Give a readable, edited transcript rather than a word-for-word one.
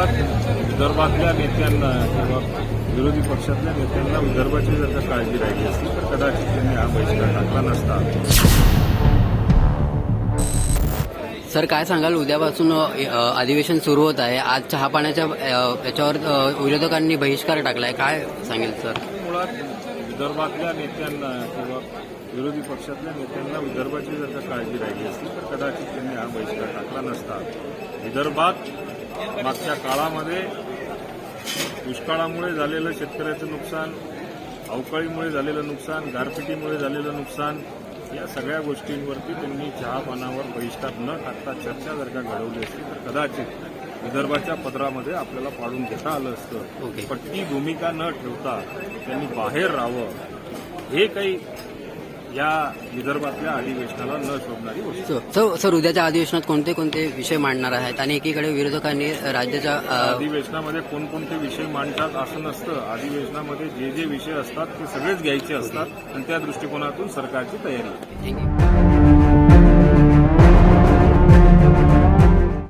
विदर्भातल्या नेत्यांना किंवा विरोधी पक्षातल्या नेत्यांना विदर्भाची जर का काळजी राहिली असती तर कदाचित त्यांनी हा बहिष्कार टाकला नसता. सर, काय सांगाल? उद्यापासून अधिवेशन सुरू होत आहे. आज चहा पाण्याच्या याच्यावर विरोधकांनी बहिष्कार टाकलाय. काय सांगेल सर? मुळात विदर्भातल्या नेत्यांना किंवा विरोधी पक्षातल्या नेत्यांना विदर्भाची जर का काळजी राहिली असती तर कदाचित त्यांनी हा बहिष्कार टाकला नसता. विदर्भात मागच्या काळामध्ये दुष्काळामुळे झालेलं शेतकऱ्याचं नुकसान, अवकाळीमुळे झालेलं नुकसान, गारपिटीमुळे झालेलं नुकसान, या सगळ्या गोष्टींवरती त्यांनी चहापानावर बहिष्कार न टाकता चर्चा जर का घडवली असती तर कदाचित विदर्भाच्या पदरामध्ये आपल्याला पाडून घेता आलं असतं. पण ती भूमिका न ठेवता त्यांनी बाहेर राहावं, हे काही या विदर्भातल्या अधिवेशनाला न शोभणारी गोष्ट. सर, उद्याच्या अधिवेशनात कोणते कोणते विषय मांडणार आहेत? आणि एकीकडे विरोधकांनी राज्याच्या अधिवेशनामध्ये कोणकोणते विषय मांडतात असं नसतं. अधिवेशनामध्ये जे जे विषय असतात ते सगळेच घ्यायचे असतात आणि त्या दृष्टिकोनातून सरकारची तयारी. थँक्यू.